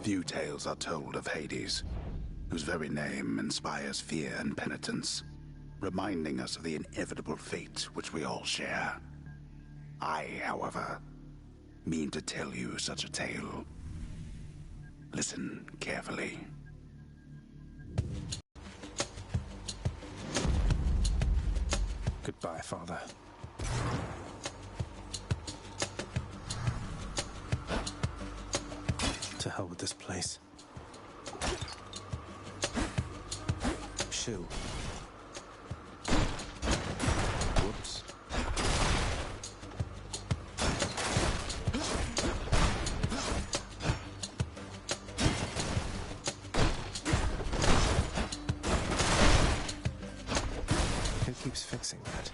Few tales are told of Hades, whose very name inspires fear and penitence, reminding us of the inevitable fate which we all share. I, however, mean to tell you such a tale. Listen carefully. Goodbye, Father. To hell with this place. Shoe. Whoops. Who keeps fixing that?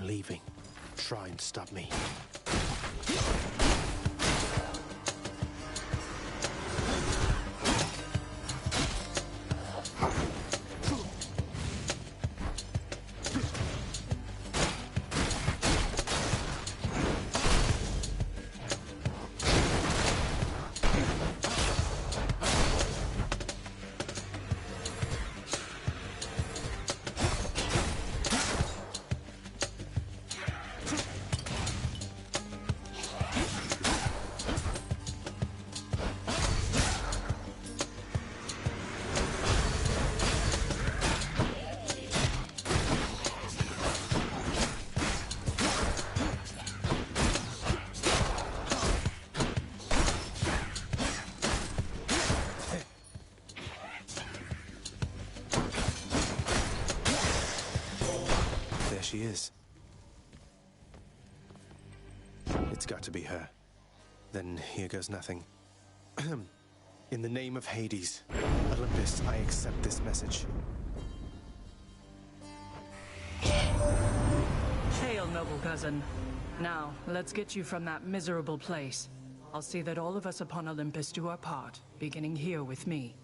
Leaving. Try and stop me. She is. It's got to be her. Then here goes nothing. In the name of Hades, Olympus, I accept this message. Hail, noble cousin. Now, let's get you from that miserable place. I'll see that all of us upon Olympus do our part, beginning here with me.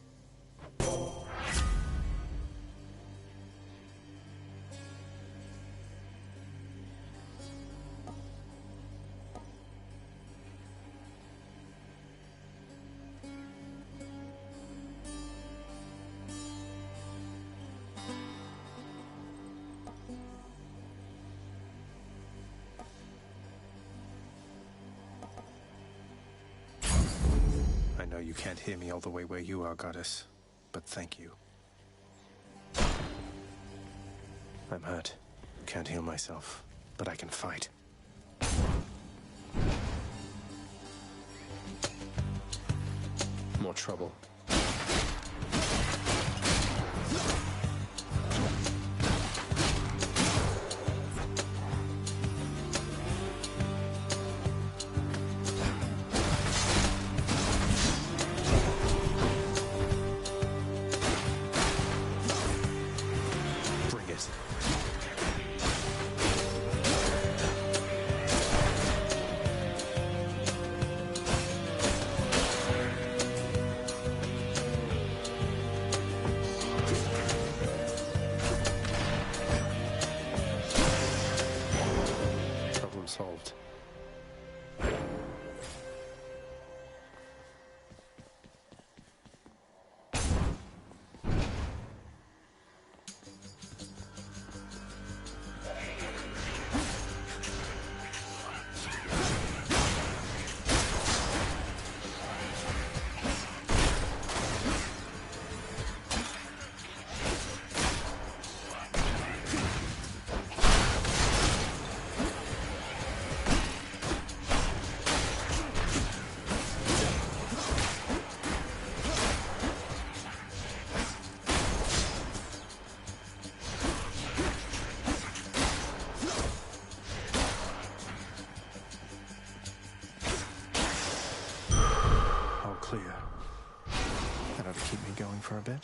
I know you can't hear me all the way where you are, Goddess, but thank you. I'm hurt. Can't heal myself, but I can fight. More trouble. clear. That ought to keep me going for a bit.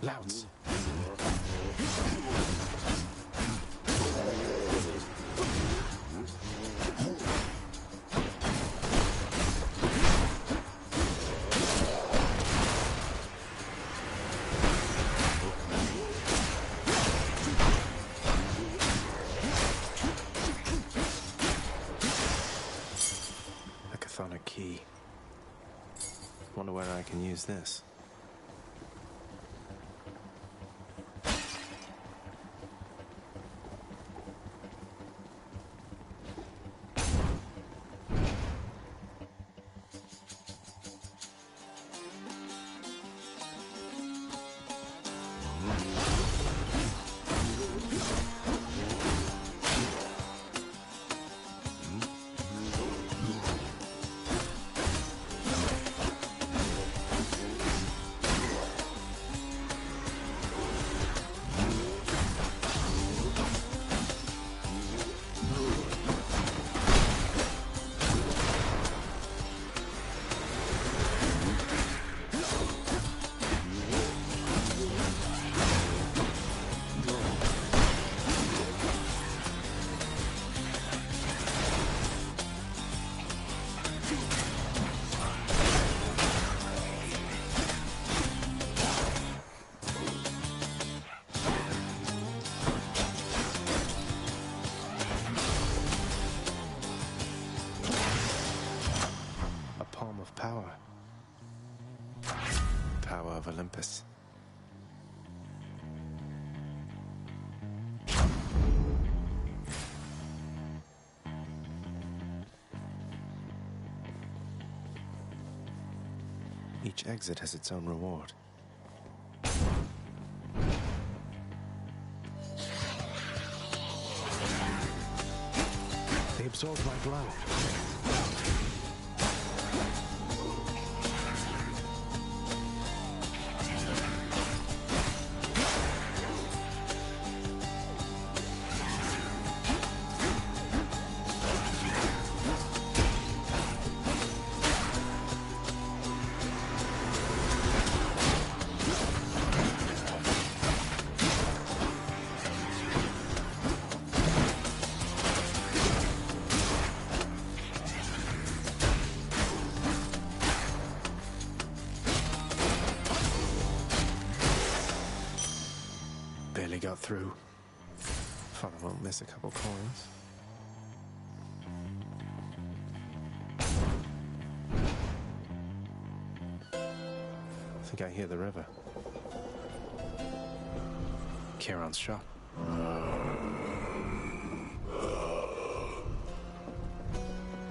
Louds. A chthonic key. Wonder where I can use this. Power. Power of Olympus. Each exit has its own reward. They absorbed my blow. Barely got through. Thought I won't miss a couple coins. I think I hear the river. Charon's shop.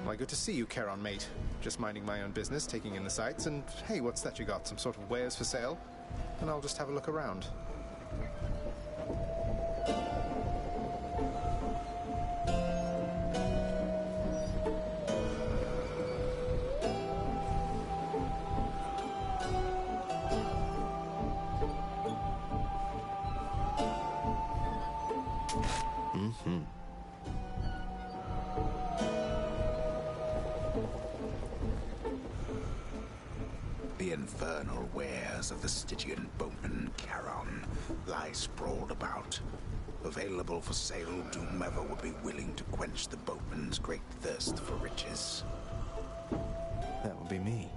Why, good to see you, Charon, mate. Just minding my own business, taking in the sights, and hey, what's that you got? Some sort of wares for sale? And I'll just have a look around. The infernal wares of the Stygian boatman Charon lie sprawled about, available for sale to whomever would be willing to quench the boatman's great thirst for riches. That would be me.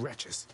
Wretches.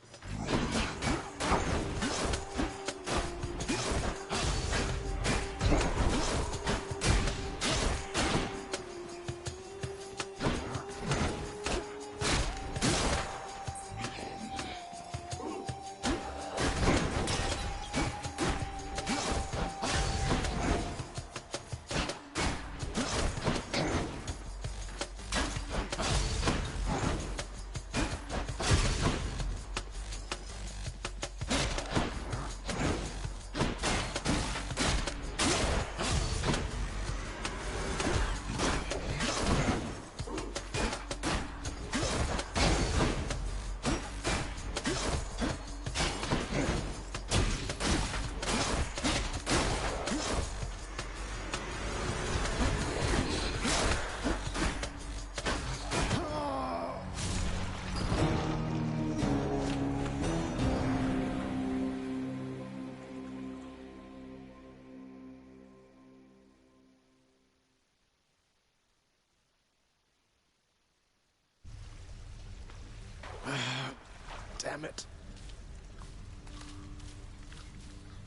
damn it.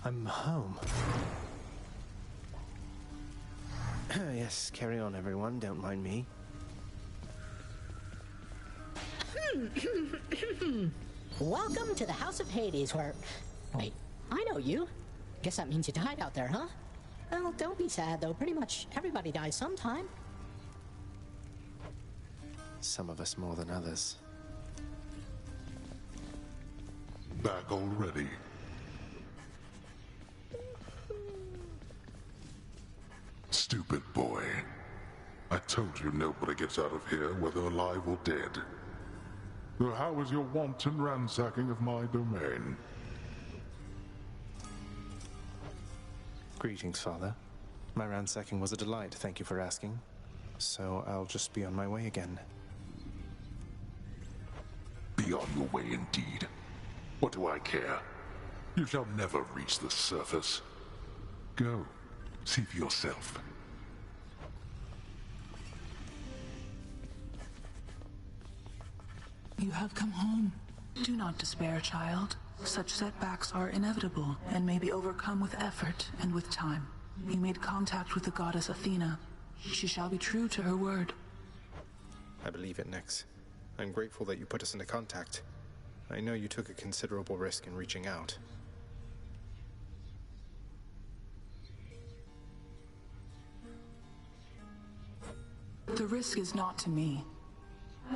I'm home. Yes, carry on, everyone. Don't mind me. Welcome to the House of Hades, where... Wait, I know you. Guess that means you died out there, huh? Well, don't be sad, though. Pretty much everybody dies sometime. Some of us more than others. Back already? Stupid boy. I told you nobody gets out of here, whether alive or dead. So how was your wanton ransacking of my domain? Greetings, Father. My ransacking was a delight, thank you for asking. So I'll just be on my way again. Be on your way indeed. What do I care? You shall never reach the surface. Go, see for yourself. You have come home. Do not despair, child. Such setbacks are inevitable and may be overcome with effort and with time. You made contact with the goddess Athena. She shall be true to her word. I believe it, Nyx. I'm grateful that you put us into contact. I know you took a considerable risk in reaching out. The risk is not to me.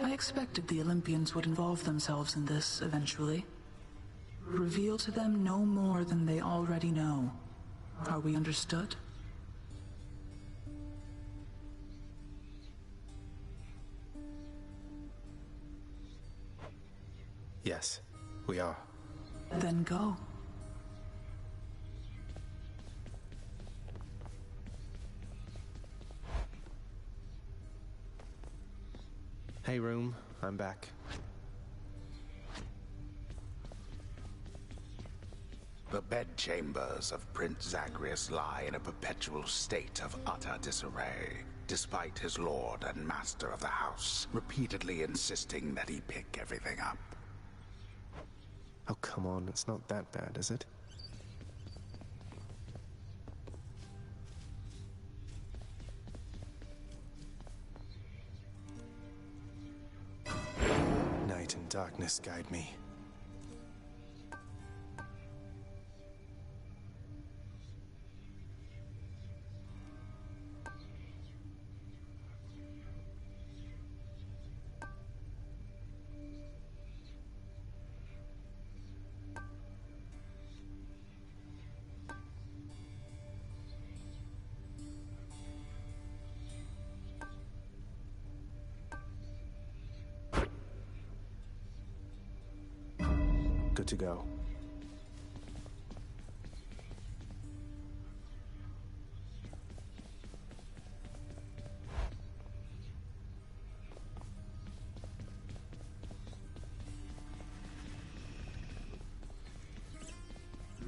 I expected the Olympians would involve themselves in this eventually. Reveal to them no more than they already know. Are we understood? Yes, we are. Then go. Hey, room. I'm back. The bedchambers of Prince Zagreus lie in a perpetual state of utter disarray, despite his lord and master of the house repeatedly insisting that he pick everything up. Oh, come on. It's not that bad, is it? Night and darkness guide me. Good to go.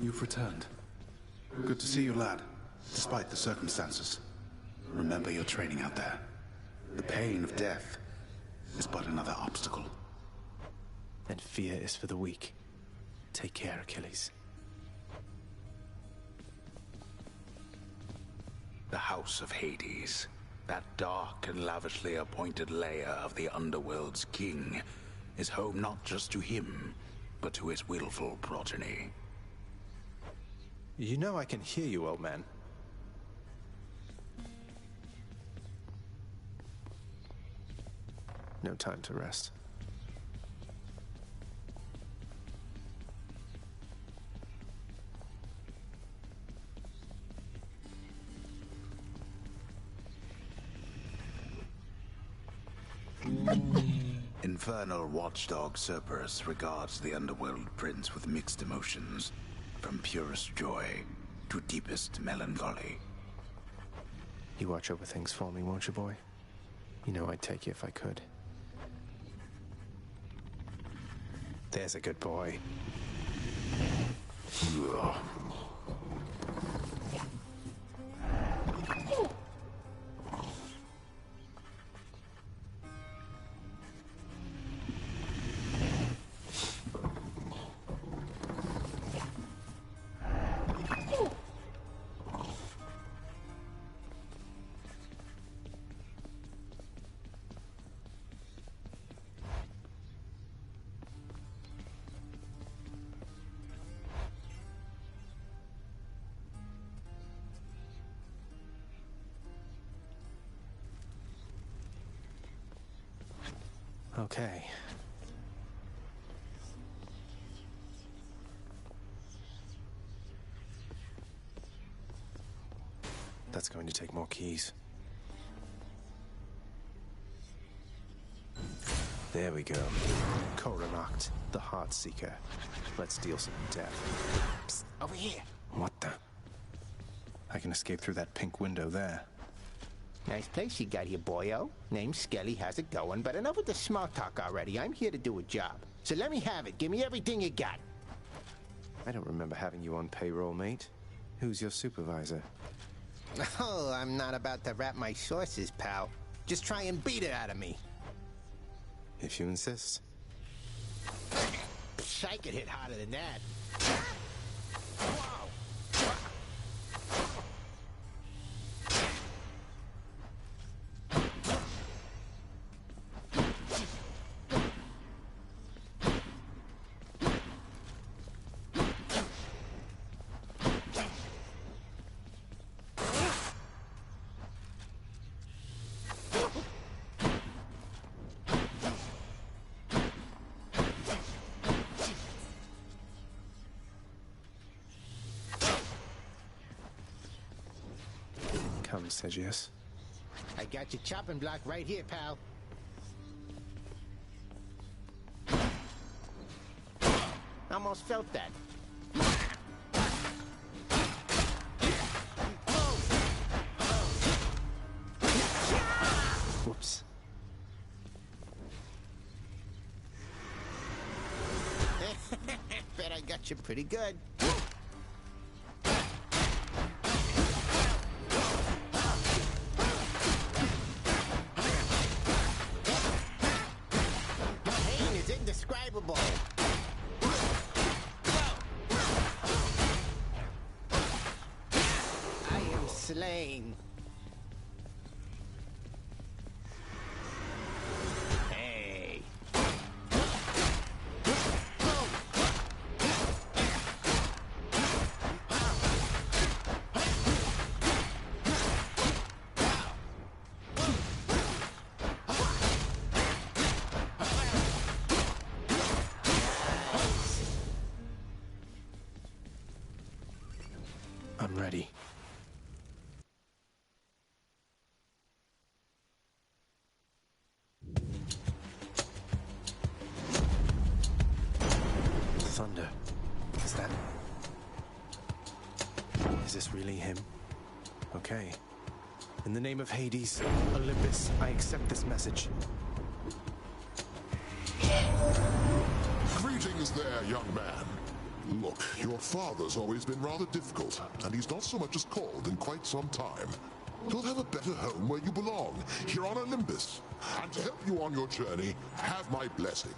You've returned. Good to see you, lad, despite the circumstances. Remember your training out there. The pain of death is but another obstacle. And fear is for the weak. Take care, Achilles. The House of Hades, that dark and lavishly appointed lair of the underworld's king, is home not just to him, but to his willful progeny. You know I can hear you, old man. No time to rest. Infernal watchdog Cerberus regards the underworld prince with mixed emotions, from purest joy to deepest melancholy. You watch over things for me, won't you, boy? You know I'd take you if I could. There's a good boy. Ugh. Okay. That's going to take more keys. There we go. Coronacht, the Heart Seeker. Let's deal some death. Psst, over here. What the? I can escape through that pink window there. Nice place you got here, boyo. Name's Skelly, how's it going? But enough with the small talk already. I'm here to do a job. So let me have it. Give me everything you got. I don't remember having you on payroll, mate. Who's your supervisor? Oh, I'm not about to rap my sources, pal. Just try and beat it out of me. If you insist. Psh, I could hit harder than that. Come, Segius. I got your chopping block right here, pal. Almost felt that. Whoops. Bet I got you pretty good. Indescribable. I am slain. Hey. I'm ready. Thunder. Is that... Is this really him? Okay. In the name of Hades, Olympus, I accept this message. Greetings there, young man. Look, your father's always been rather difficult, and he's not so much as called in quite some time. You'll have a better home where you belong, here on Olympus. And to help you on your journey, have my blessing.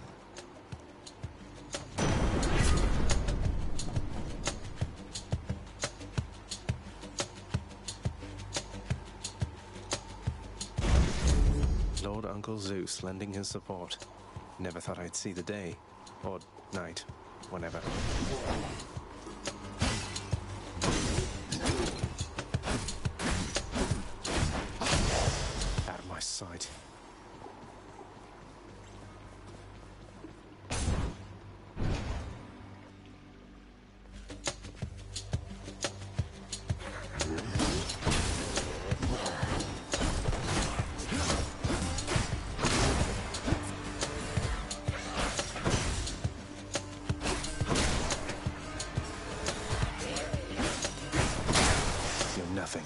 Lord Uncle Zeus lending his support. Never thought I'd see the day. Or night. Whenever. Out of my sight. Nothing.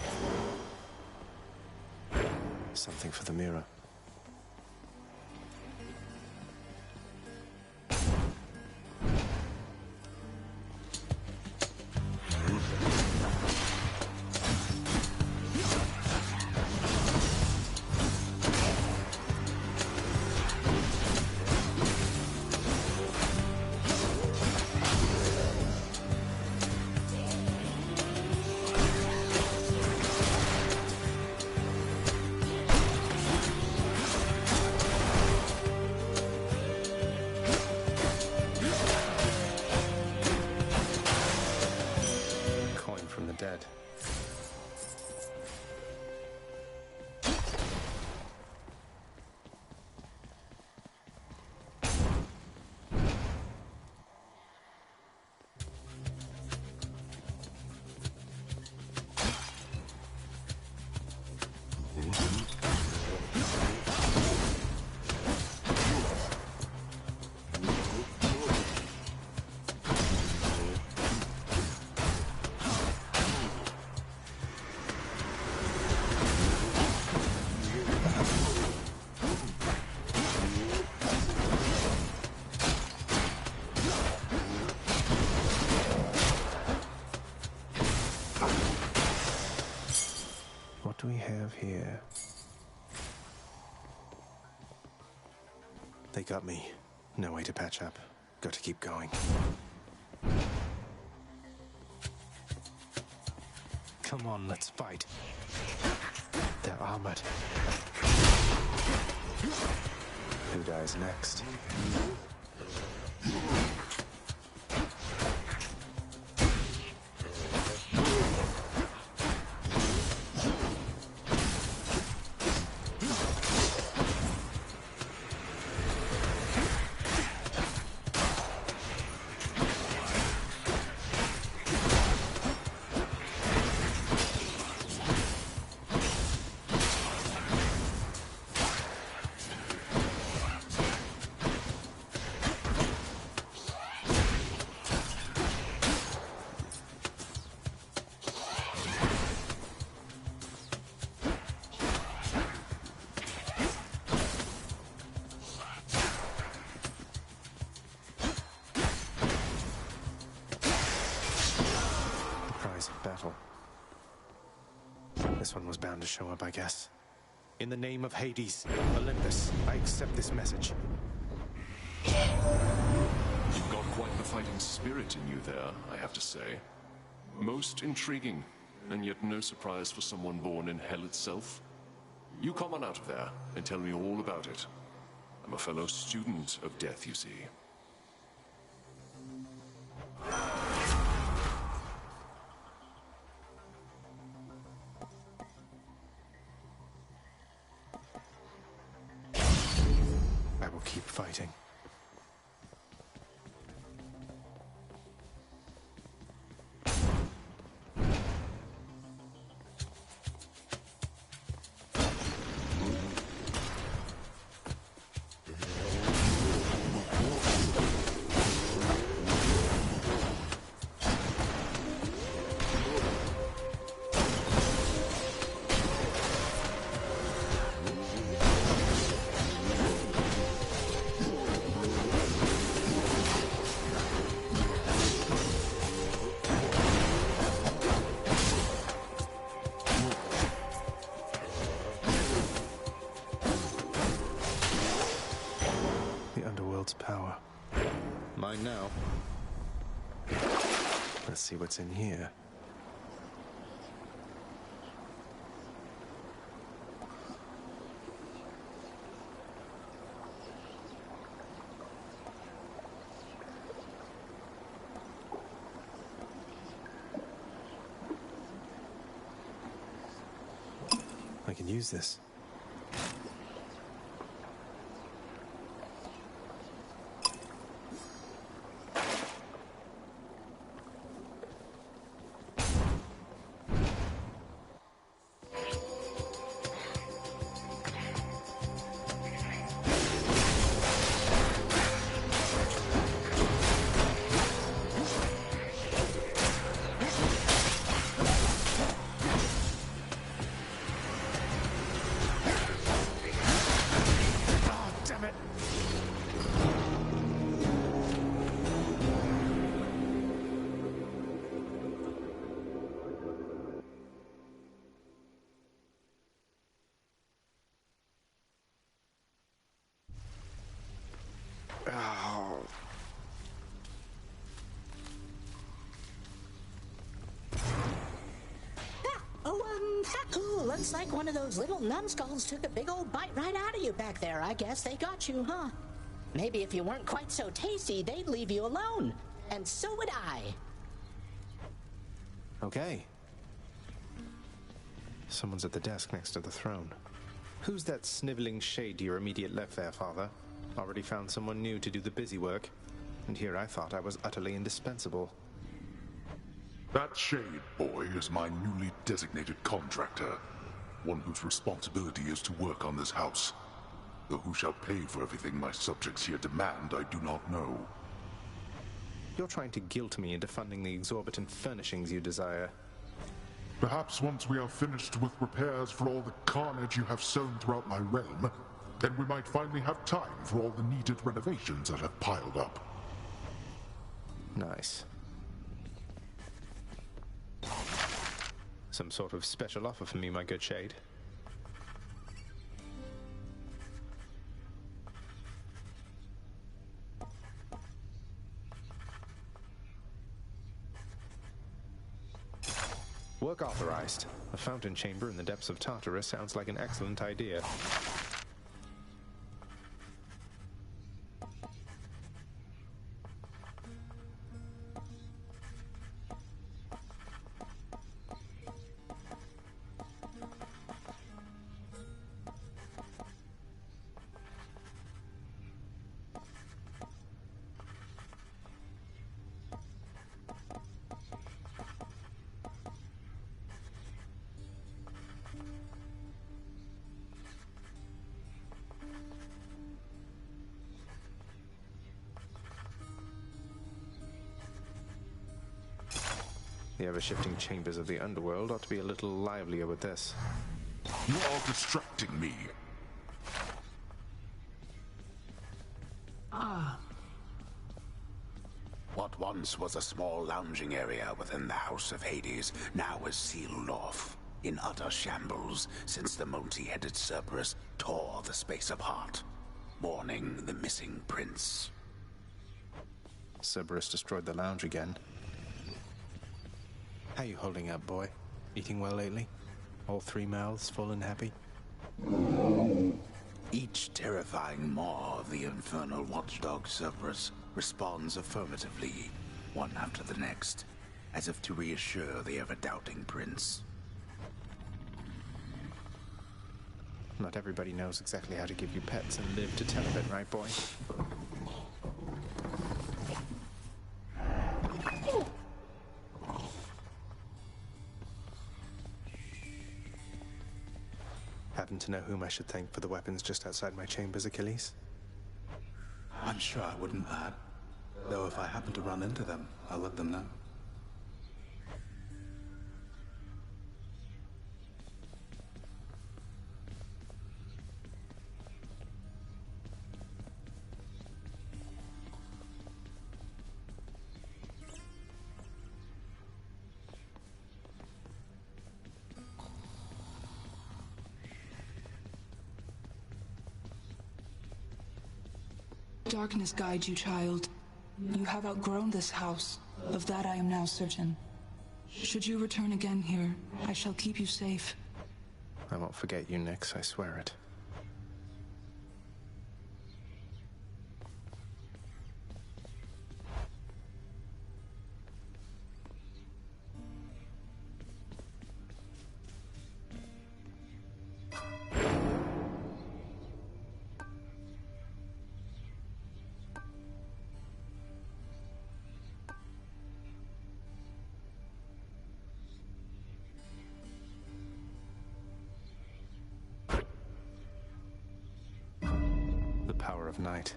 Something for the mirror. do we have here? They got me. No way to patch up. Got to keep going. Come on, let's fight. They're armored. Who dies next? Battle. This one was bound to show up, I guess. In the name of Hades, Olympus, I accept this message. You've got quite the fighting spirit in you there, I have to say. Most intriguing, and yet no surprise for someone born in hell itself. You come on out of there and tell me all about it. I'm a fellow student of death, you see. I will keep fighting. Power. Mine now. Let's see what's in here. I can use this. Looks like one of those little numbskulls took a big old bite right out of you back there. I guess they got you, huh? Maybe if you weren't quite so tasty, they'd leave you alone. And so would I. Okay. Someone's at the desk next to the throne. Who's that sniveling shade to your immediate left there, Father? Already found someone new to do the busy work. And here I thought I was utterly indispensable. That shade boy is my newly designated contractor. One whose responsibility is to work on this house. Though who shall pay for everything my subjects here demand, I do not know. You're trying to guilt me into funding the exorbitant furnishings you desire. Perhaps once we are finished with repairs for all the carnage you have sown throughout my realm, then we might finally have time for all the needed renovations that have piled up. Nice. Some sort of special offer for me, my good shade? Work authorized. A fountain chamber in the depths of Tartarus sounds like an excellent idea. The ever-shifting chambers of the underworld ought to be a little livelier with this. You are distracting me. What once was a small lounging area within the House of Hades now is sealed off, in utter shambles, since the multi-headed Cerberus tore the space apart, mourning the missing prince. Cerberus destroyed the lounge again. How you holding up, boy? Eating well lately? All three mouths full and happy? Each terrifying maw of the infernal watchdog Cerberus responds affirmatively, one after the next, as if to reassure the ever-doubting prince. Not everybody knows exactly how to give you pets and live to tell of it, right, boy? Happen to know whom I should thank for the weapons just outside my chambers, Achilles? I'm sure I wouldn't, lad. Though if I happen to run into them, I'll let them know. Darkness guide you, child. You have outgrown this house. Of that I am now certain. Should you return again here, I shall keep you safe. I won't forget you, Nyx, I swear it. Power of night.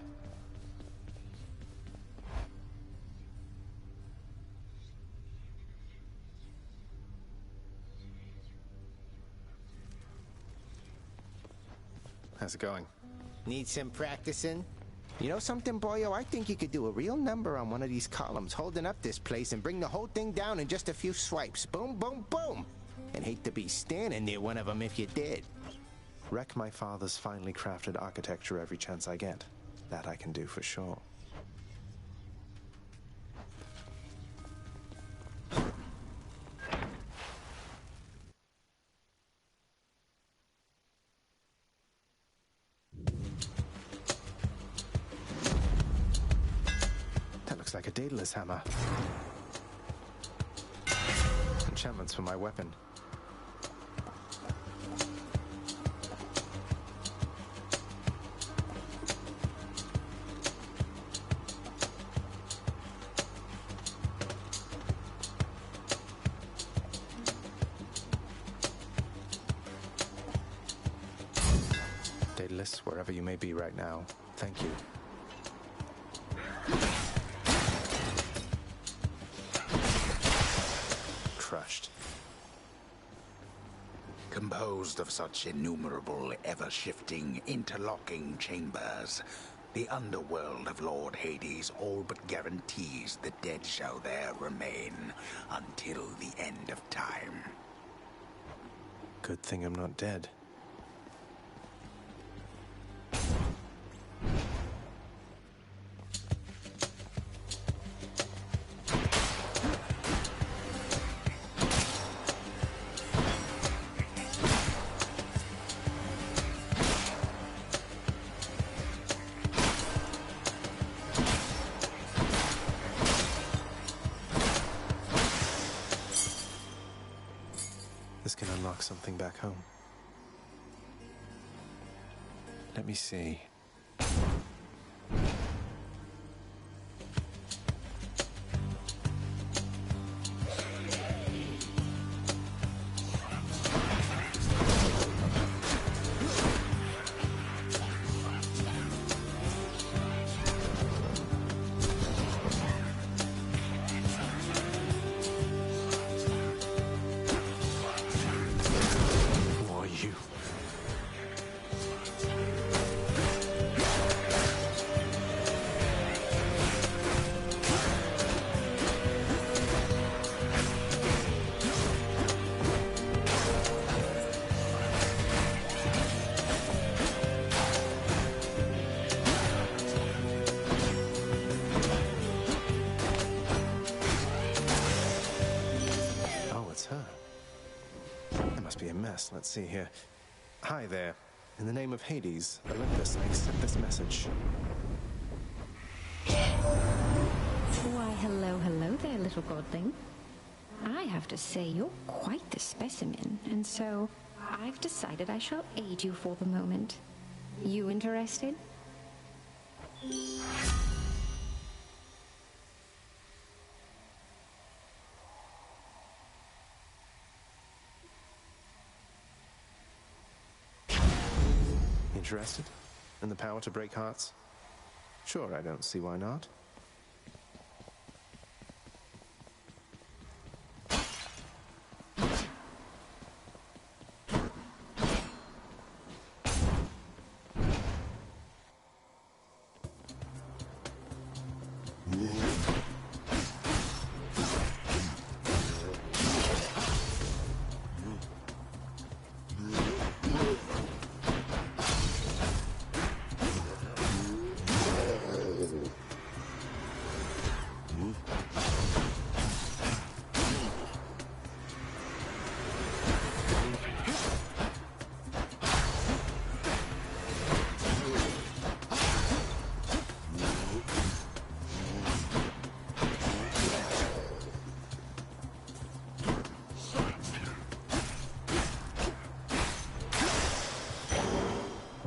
How's it going? Need some practicing? You know something, boyo? I think you could do a real number on one of these columns, holding up this place and bring the whole thing down in just a few swipes. Boom, boom, boom! And hate to be standing near one of them if you did. Wreck my father's finely crafted architecture every chance I get. That I can do for sure. That looks like a Daedalus hammer. Enchantments for my weapon. Daedalus, wherever you may be right now, thank you. Crushed. Composed of such innumerable, ever-shifting, interlocking chambers, the underworld of Lord Hades all but guarantees the dead shall there remain until the end of time. Good thing I'm not dead. This can unlock something back home. Let me see. Let's see here. Hi there. In the name of Hades, Olympus, I accept this message. Why, hello there, little godling. I have to say, you're quite the specimen, and so I've decided I shall aid you for the moment. You interested? Interested? In the power to break hearts? Sure, I don't see why not.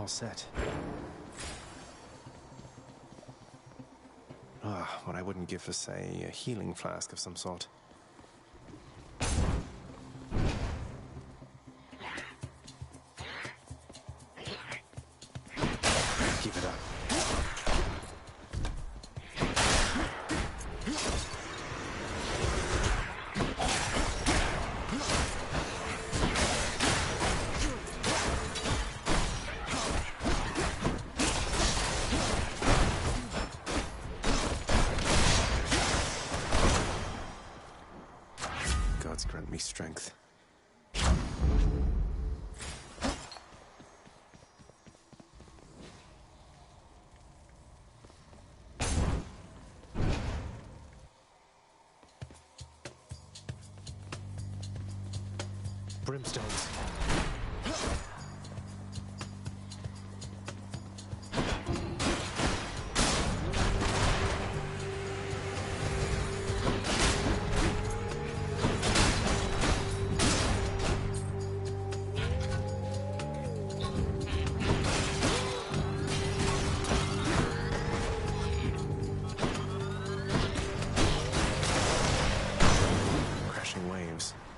Set. What I wouldn't give for, say, a healing flask of some sort. Keep it up. Grant me strength. Brimstones.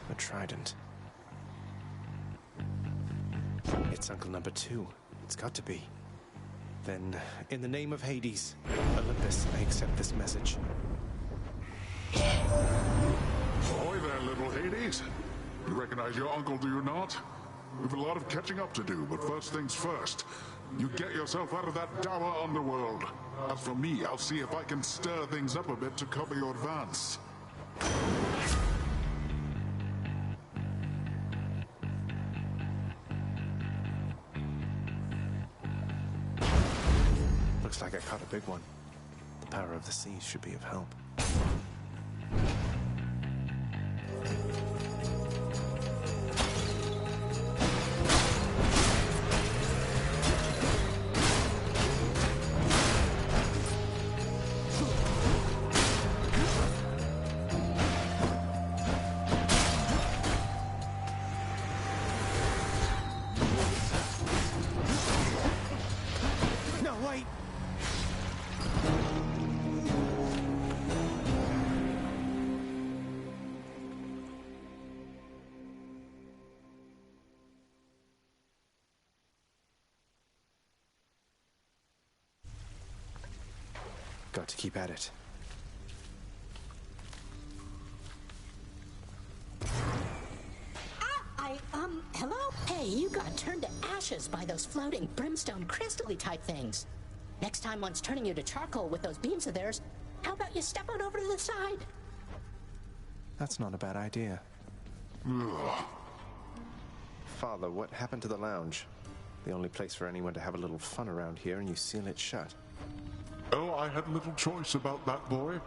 A trident. It's Uncle Number 2. It's got to be. Then, in the name of Hades, Olympus, I accept this message. Ahoy there, little Hades. You recognize your uncle, do you not? We've a lot of catching up to do, but first things first. You get yourself out of that dour underworld. As for me, I'll see if I can stir things up a bit to cover your advance. Looks like I caught a big one. The power of the seas should be of help. Got to keep at it. Hello? Hey, you got turned to ashes by those floating brimstone crystal-y type things. Next time one's turning you to charcoal with those beams of theirs, how about you step on over to the side? That's not a bad idea. Father, what happened to the lounge? The only place for anyone to have a little fun around here, and you seal it shut. Oh, I had little choice about that, boy.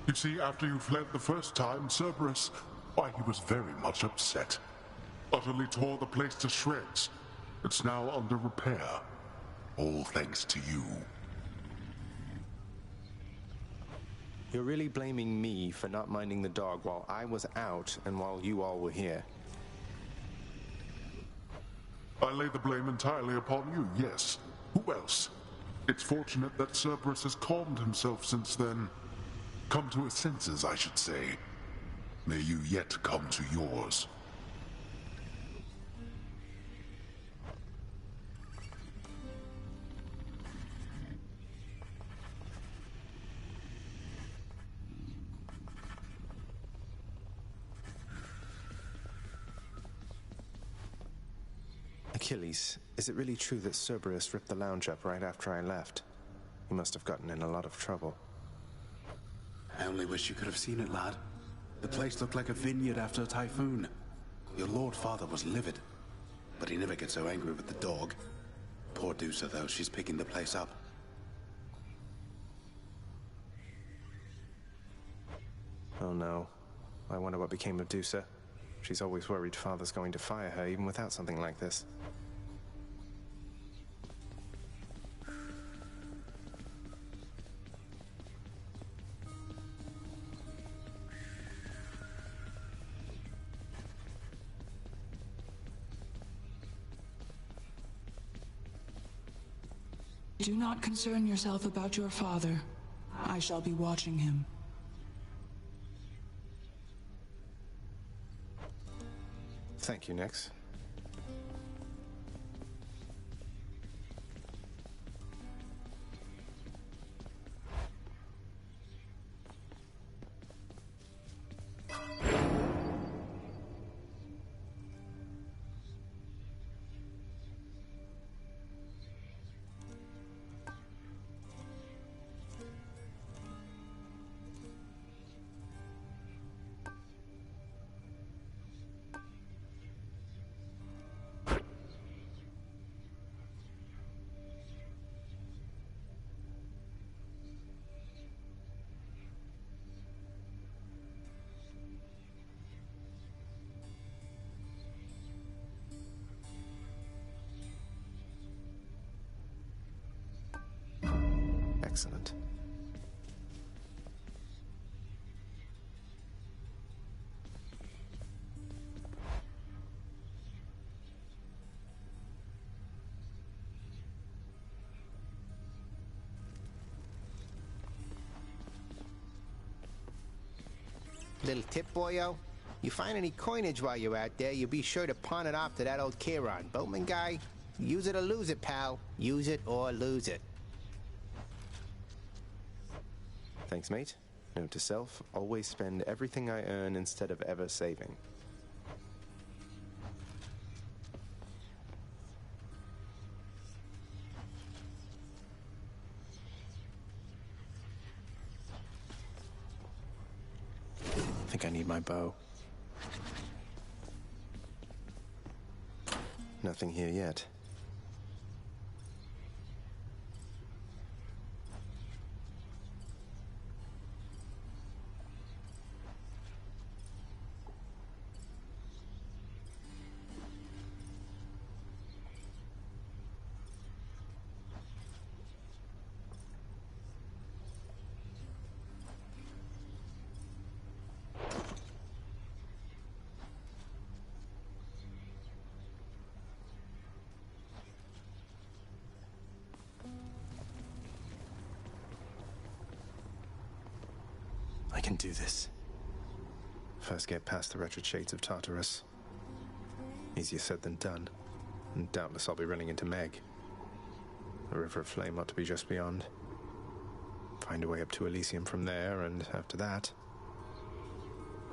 You see, after you fled the first time, Cerberus, why, he was very much upset. Utterly tore the place to shreds. It's now under repair. All thanks to you. You're really blaming me for not minding the dog while I was out and while you all were here. I lay the blame entirely upon you, yes. Who else? It's fortunate that Cerberus has calmed himself since then. Come to his senses, I should say. May you yet come to yours. Achilles, is it really true that Cerberus ripped the lounge up right after I left? He must have gotten in a lot of trouble. I only wish you could have seen it, lad. The place looked like a vineyard after a typhoon. Your Lord Father was livid, but he never gets so angry with the dog. Poor Dusa, though, she's picking the place up. Oh no. I wonder what became of Dusa. She's always worried Father's going to fire her, even without something like this. Do not concern yourself about your father. I shall be watching him. Thank you, Nix. Excellent. Little tip, boyo. You find any coinage while you're out there, you be sure to pawn it off to that old Chiron. Boatman guy, use it or lose it, pal. Use it or lose it. Thanks, mate. Note to self, always spend everything I earn instead of ever saving. I think I need my bow. Nothing here yet. can do this. First get past the wretched shades of Tartarus. Easier said than done. And doubtless I'll be running into Meg. The River of Flame ought to be just beyond. Find a way up to Elysium from there, and after that...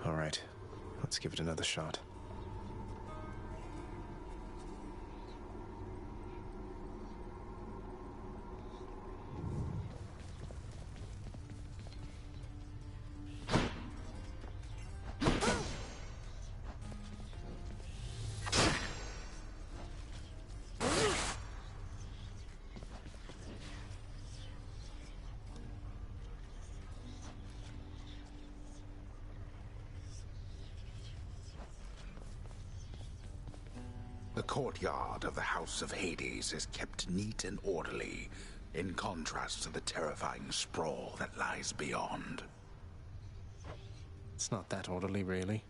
Alright, let's give it another shot. The courtyard of the House of Hades is kept neat and orderly, in contrast to the terrifying sprawl that lies beyond. It's not that orderly, really.